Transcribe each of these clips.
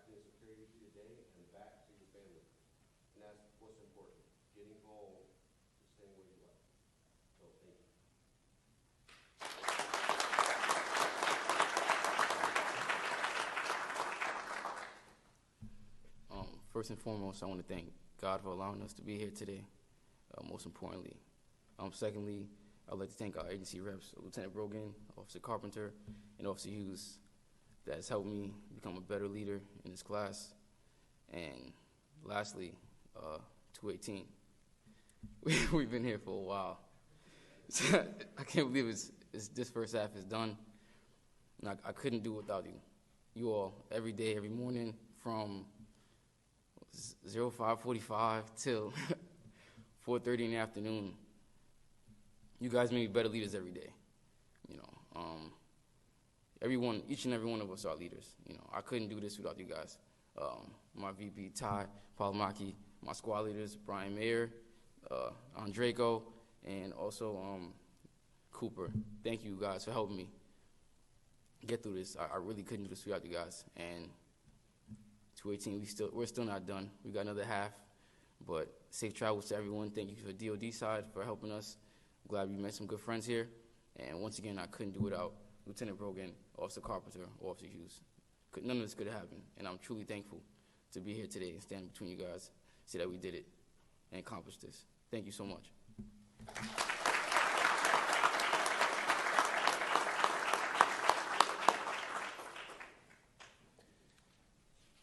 happiness of carrying you through the day and back to your family. And that's what's important, getting home the same way you left. So thank you. First and foremost, I want to thank God for allowing us to be here today, most importantly. Secondly, I'd like to thank our agency reps, Lieutenant Brogan, Officer Carpenter, and Officer Hughes, that has helped me become a better leader in this class. And lastly, 218. We've been here for a while. I can't believe it's this first half is done. And I couldn't do it without you. You all, every day, every morning, from 05:45 till 4:30 in the afternoon. You guys make me better leaders every day. You know, each and every one of us are leaders. You know, I couldn't do this without you guys. My VP, Ty Palamaki, my squad leaders, Brian Mayer, Andreko, and also Cooper. Thank you guys for helping me get through this. I really couldn't do this without you guys. And 218, we're still not done. We got another half, but safe travels to everyone. Thank you for DOD side for helping us. I'm glad we met some good friends here. And once again, I couldn't do it without Lieutenant Brogan, Officer Carpenter, Officer Hughes. None of this could have happened, and I'm truly thankful to be here today and stand between you guys, see that we did it and accomplished this. Thank you so much.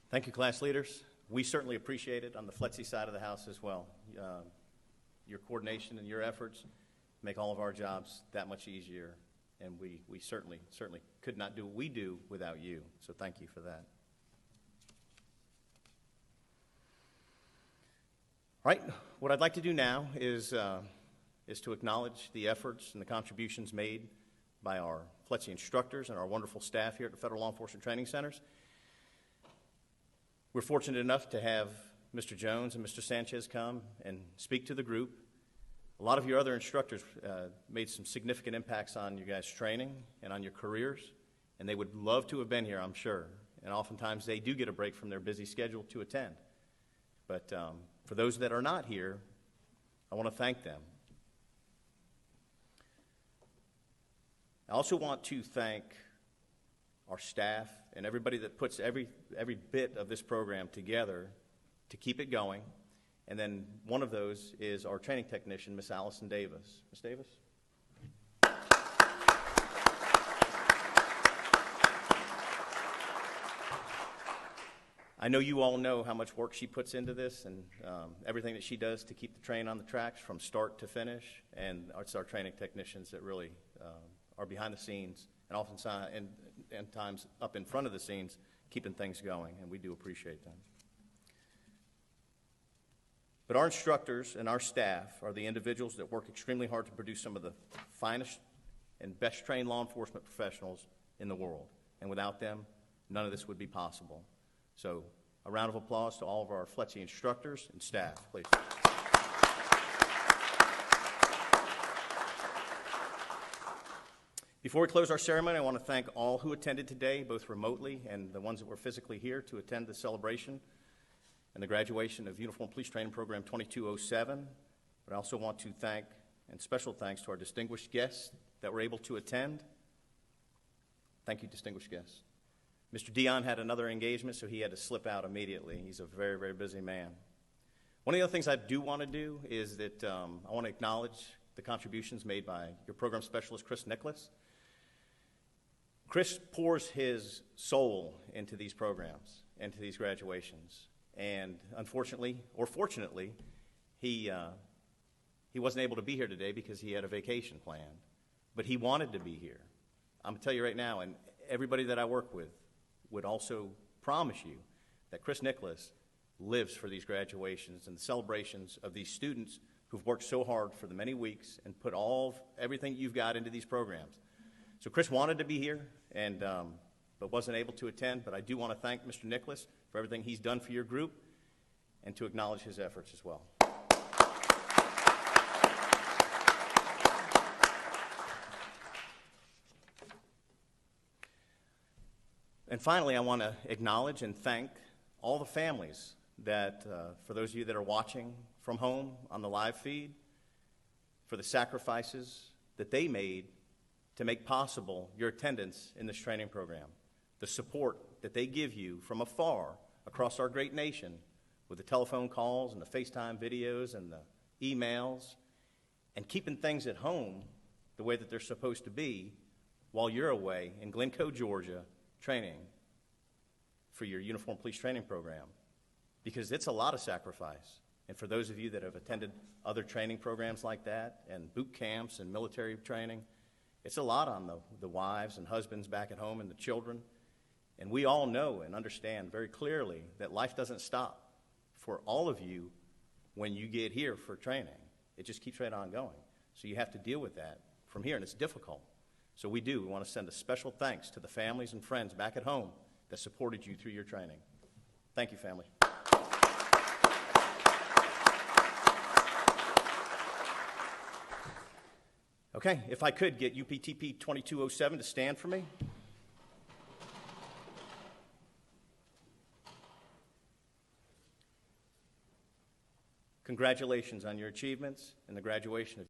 Thank you, class leaders. We certainly appreciate it on the FLETC side of the house as well. Your coordination and your efforts make all of our jobs that much easier, and we certainly could not do what we do without you, so thank you for that. All right, what I'd like to do now is to acknowledge the efforts and the contributions made by our FLETC instructors and our wonderful staff here at the Federal Law Enforcement Training Centers. We're fortunate enough to have Mr. Jones and Mr. Sanchez come and speak to the group. A lot of your other instructors made some significant impacts on you guys' training and on your careers, and they would love to have been here, I'm sure. And oftentimes they do get a break from their busy schedule to attend. But for those that are not here, I want to thank them. I also want to thank our staff and everybody that puts every bit of this program together to keep it going. And then one of those is our training technician, Miss Allison Davis. Miss Davis? I know you all know how much work she puts into this and everything that she does to keep the train on the tracks from start to finish. And it's our training technicians that really are behind the scenes and oftentimes up in front of the scenes keeping things going, and we do appreciate them. But our instructors and our staff are the individuals that work extremely hard to produce some of the finest and best trained law enforcement professionals in the world. And without them, none of this would be possible. So a round of applause to all of our FLETC instructors and staff, please. Before we close our ceremony, I want to thank all who attended today, both remotely and the ones that were physically here to attend the celebration and the graduation of Uniform Police Training Program 2207. But I also want to thank, and special thanks to our distinguished guests that were able to attend. Thank you, distinguished guests. Mr. Dion had another engagement, so he had to slip out immediately. He's a very, very busy man. One of the other things I do want to do is that I want to acknowledge the contributions made by your program specialist, Chris Nicholas. Chris pours his soul into these programs, into these graduations. And unfortunately, or fortunately, he wasn't able to be here today because he had a vacation planned. But he wanted to be here. I'm going to tell you right now, and everybody that I work with would also promise you that Chris Nicholas lives for these graduations and the celebrations of these students who've worked so hard for the many weeks and put everything you've got into these programs. So Chris wanted to be here, but wasn't able to attend. But I do want to thank Mr. Nicholas for everything he's done for your group and to acknowledge his efforts as well. And finally, I want to acknowledge and thank all the families that, for those of you that are watching from home on the live feed, for the sacrifices that they made to make possible your attendance in this training program, the support that they give you from afar across our great nation with the telephone calls and the FaceTime videos and the emails, and keeping things at home the way that they're supposed to be while you're away in Glencoe, Georgia, training for your Uniform Police Training Program, because it's a lot of sacrifice. And for those of you that have attended other training programs like that and boot camps and military training, it's a lot on the wives and husbands back at home and the children. And we all know and understand very clearly that life doesn't stop for all of you when you get here for training. It just keeps right on going. So you have to deal with that from here, and it's difficult. So we want to send a special thanks to the families and friends back at home that supported you through your training. Thank you, family. Okay, if I could get UPTP 2207 to stand for me. Congratulations on your achievements and the graduation of